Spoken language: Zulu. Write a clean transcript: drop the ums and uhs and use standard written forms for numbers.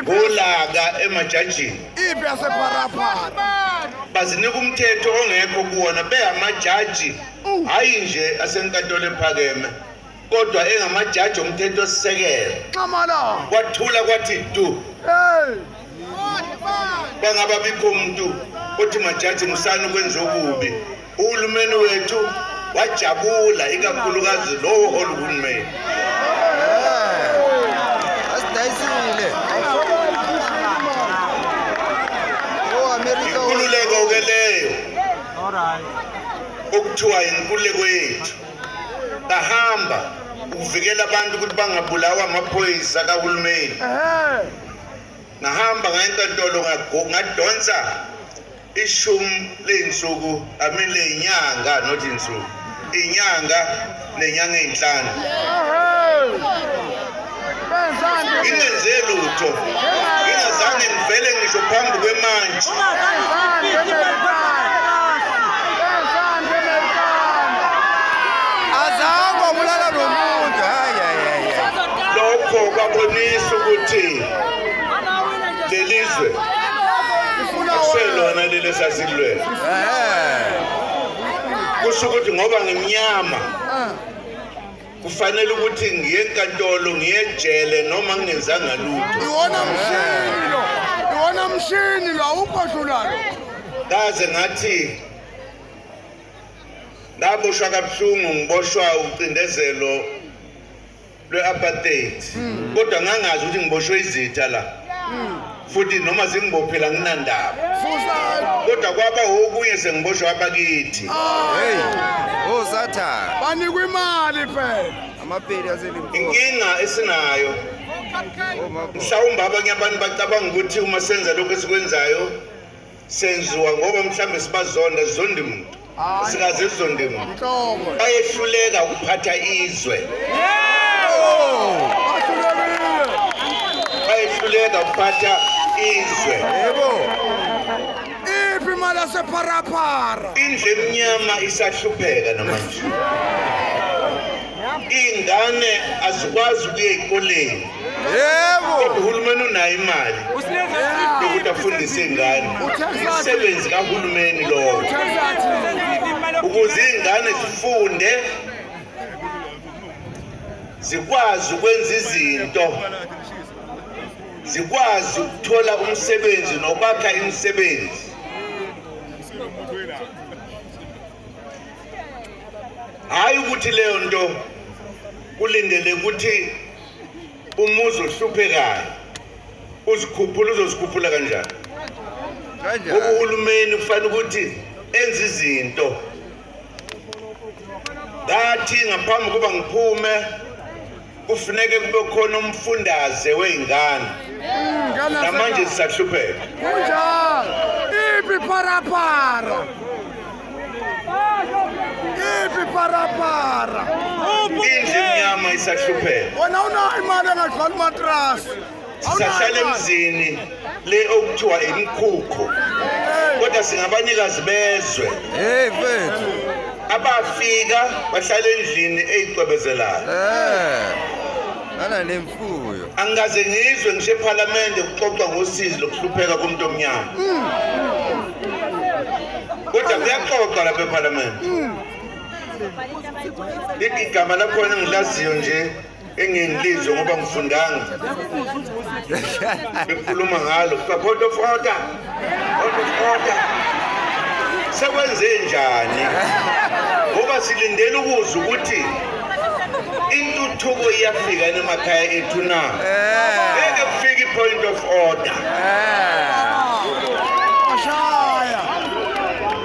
Ulaga emajajini. Ipi yasePharapara. Bazinika umthetho ongekho kuwona beyamajaji hayi nje asenkantolo ephakeme kodwa engamajaji omthetho osisekelo. Xamala. Kwathula kwathi du. Bangaba bikho umuntu othi majaji musani ukwenza okubi. Uhulumeni wethu wajabula ikakhulukazi lowo uhulumeni. Asidayisile. Inkululeko ke leyo. Okuthiwa inkululeko yethu. Bahamba ukuvikela abantu ukuthi bangabulawa amaphoyisa kahulumeni. Nahamba ngayenkantolo ngadonsa ishumi ley'nsuku amele inyanga not insuku. Inyanga nenyanga ey'nhlanu. Ingenze lutho. Ingazange ngivele ngisho phambi kwemanje. Azange bulala nomuntu. Hayi. Lokho kwabonisa ukuthi lelizwe akuselona leli sasilwela. Kusho ukuthi ngoba ngimnyama kufanele ukuthi ngiye enkantolo ngiyejele noma ngingenzanga lutho. Iwona mshini lo ukhohlulalo. Kaze ngathi ndaboshwa kabuhlungu ngiboshwa ucindezelo lwe-apartheid kodwa ngangazi ukuthi ngiboshwe izitha la futhi noma zingibophela nginandaba kodwa kwaba okunye sengiboshwa abakithi. Sathana. Banikwa imali phela. Amapeli aselimpo. Inkinga esinayo. Mhlawumbe abanye abantu bacabanga ukuthi uma senza lokho esikwenzayo senziwa ngoba mhlawumbe sibazonda sizonda umuntu. Sikaze sizonda umuntu. Bayehluleka ukuphatha izwe. Bayehluleka ukuphatha izwe. Ipi imali yasePharapara. Indle emnyama isahlupheka namanje. Ingane azikwazi ukuya ezikoleni. Kodwa uhulumeni unayo imali yokuthi afundise ingane. Umsebenzi kahulumeni lowo. Ukuze ingane zifunde zikwazi ukwenza izinto. Zikwazi ukuthola umsebenzi nokwakha imisebenzi. Hayi ukuthi leyo nto kulindele ukuthi umuzi ohluphekayo uzozikhuphula kanjani. Uhulumeni kufanele ukuthi enze izinto. Ngathi ngaphambi kuba ngiphume kufuneke kube khona umfundaze weingane. Namanje sisahlupheka. Kunjalo. Ipi Pharapara. Pharapara. Indle emnyama isahlupheka. Wena unayo imali engadlala umatrasi. Sisahlala emzini le okuthiwa imkhukho. Kodwa singabanikazi bezwe. Mfethu. Abafika bahlala endlini eyicwebezelayo. Ana nemfuyo. Angikaze ngizwe ngisho eParliament kuxoxa ngosizi lokuhlupheka kumuntu omnyama. Kodwa kuyaxoxa lapha eParliament. Igama lakhona ngilaziyo nje engingilizwe ngoba ngifundanga. Bekhuluma ngalo uMkhonto fota. Sekwenze njani? Ngoba silindele ukuzwa ukuthi intuthuko iyafika emakhaya ethu na. Ngeke kufike ipoint of order.